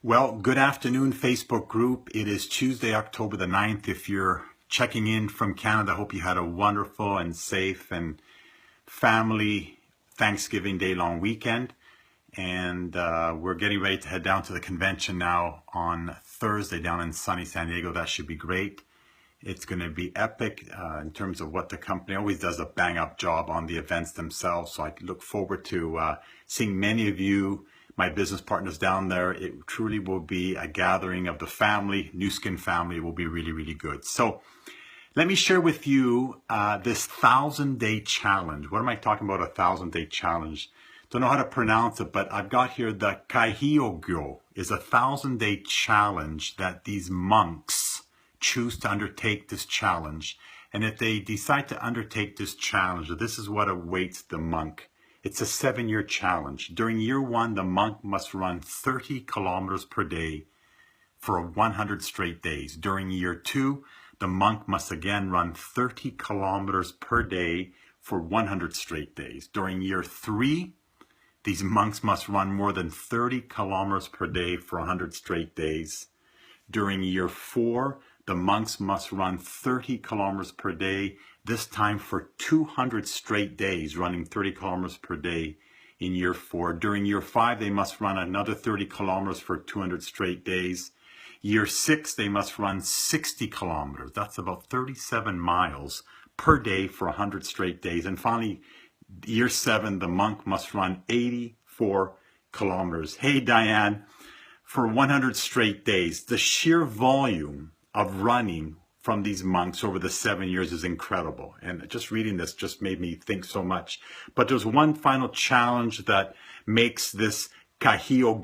Well, good afternoon, Facebook group. It is Tuesday, October the 9th. If you're checking in from Canada, I hope you had a wonderful and safe and family Thanksgiving Day long weekend. And we're getting ready to head down to the convention now on Thursday down in sunny San Diego. That should be great. It's going to be epic in terms of what the company always does a bang up job on the events themselves. So I look forward to seeing many of you, my business partners down there. It truly will be a gathering of the family, New Skin family. It will be really, really good. So let me share with you this 1,000-day challenge. What am I talking about, a 1,000-day challenge? Don't know how to pronounce it, but I've got here the Kaihio is a 1,000-day challenge that these monks choose to undertake this challenge. And if they decide to undertake this challenge, this is what awaits the monk. It's a 7-year challenge. During year 1, the monk must run 30 kilometers per day for 100 straight days. During year 2, the monk must again run 30 kilometers per day for 100 straight days. During year 3, these monks must run more than 30 kilometers per day for 100 straight days. During year 4, the monks must run 30 kilometers per day, this time for 200 straight days, running 30 kilometers per day in year 4. During year 5, they must run another 30 kilometers for 200 straight days. Year 6, they must run 60 kilometers. That's about 37 miles per day for 100 straight days. And finally, year 7, the monk must run 84 kilometers. Hey, Diane, for 100 straight days. The sheer volume of running from these monks over the 7 years is incredible. And just reading this just made me think so much. But there's one final challenge that makes this Kaihio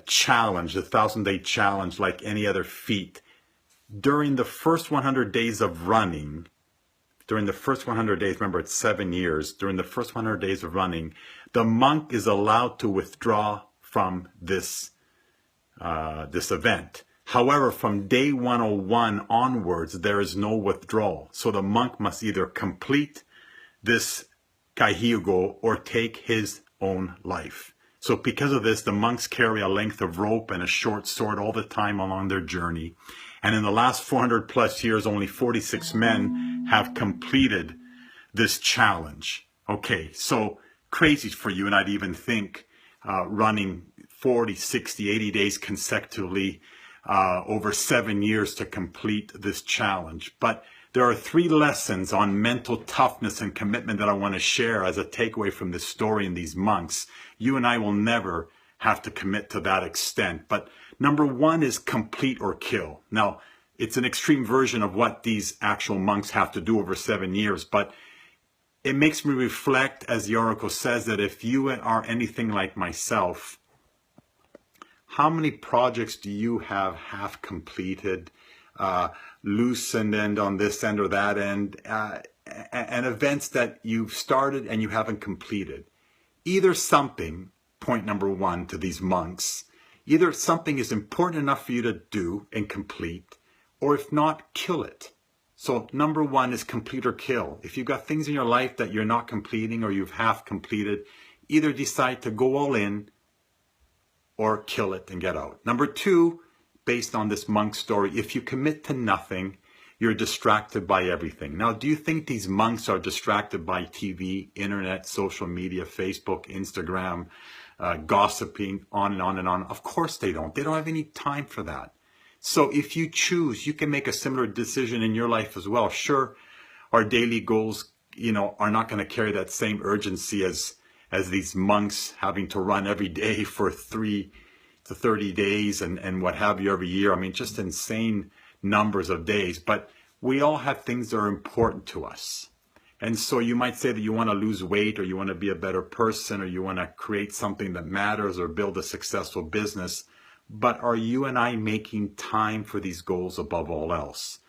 challenge, the 1,000-day challenge, like any other feat. During the first 100 days of running, during the first 100 days, remember it's 7 years, during the first 100 days of running, the monk is allowed to withdraw from this event. However, from day 101 onwards, there is no withdrawal. So the monk must either complete this Kaihio or take his own life. So because of this, the monks carry a length of rope and a short sword all the time along their journey. And in the last 400 plus years, only 46 men have completed this challenge. Okay, so crazy for you and I to even think running 40, 60, 80 days consecutively over 7 years to complete this challenge. But there are 3 lessons on mental toughness and commitment that I want to share as a takeaway from this story and these monks. You and I will never have to commit to that extent. But number 1 is complete or kill. Now, it's an extreme version of what these actual monks have to do over 7 years, but it makes me reflect, as the article says, that if you are anything like myself, how many projects do you have half completed, loose end on this end or that end, and events that you've started and you haven't completed? Either something, point number 1 to these monks, either something is important enough for you to do and complete, or if not, kill it. So number 1 is complete or kill. If you've got things in your life that you're not completing or you've half completed, either decide to go all in or kill it and get out. Number 2, based on this monk story, if you commit to nothing, you're distracted by everything. Now, do you think these monks are distracted by TV, internet, social media, Facebook, Instagram, gossiping, on and on and on? Of course they don't. They don't have any time for that. So if you choose, you can make a similar decision in your life as well. Sure, our daily goals, are not going to carry that same urgency as these monks having to run every day for 3 to 30 days and what have you every year. I mean, just insane numbers of days. But we all have things that are important to us. And so you might say that you want to lose weight, or you want to be a better person, or you want to create something that matters, or build a successful business. But are you and I making time for these goals above all else?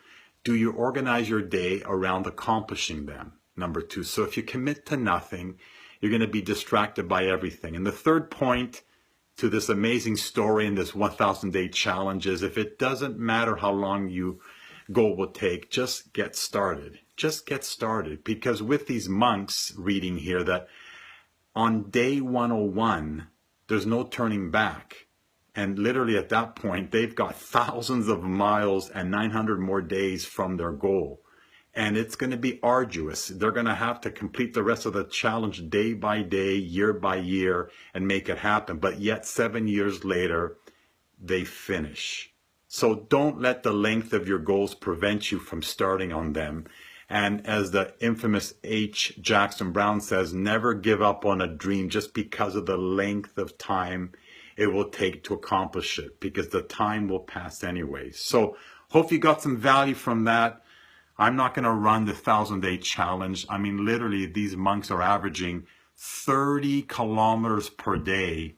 Do you organize your day around accomplishing them? Number 2. So if you commit to nothing, you're going to be distracted by everything. And the third point to this amazing story and this 1,000-day challenge is, if it doesn't matter how long you goal will take, just get started. Just get started. Because with these monks reading here, that on day 101, there's no turning back. And literally at that point, they've got thousands of miles and 900 more days from their goal. And it's going to be arduous. They're going to have to complete the rest of the challenge day by day, year by year, and make it happen. But yet 7 years later, they finish. So don't let the length of your goals prevent you from starting on them. And as the infamous H. Jackson Brown says, never give up on a dream just because of the length of time it will take to accomplish it, because the time will pass anyway. So hope you got some value from that. I'm not going to run the 1,000-day challenge. I mean, literally, these monks are averaging 30 kilometers per day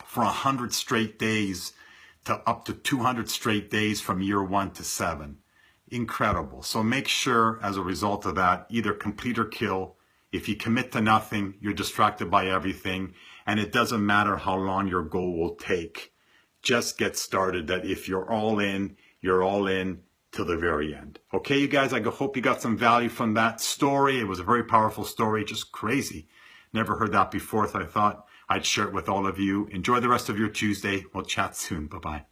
for 100 straight days to up to 200 straight days from year 1 to 7. Incredible. So make sure, as a result of that, either complete or kill. If you commit to nothing, you're distracted by everything, and it doesn't matter how long your goal will take. Just get started. That if you're all in, you're all in till the very end. Okay, you guys, I hope you got some value from that story. It was a very powerful story, just crazy. Never heard that before, so I thought I'd share it with all of you. Enjoy the rest of your Tuesday. We'll chat soon. Bye-bye.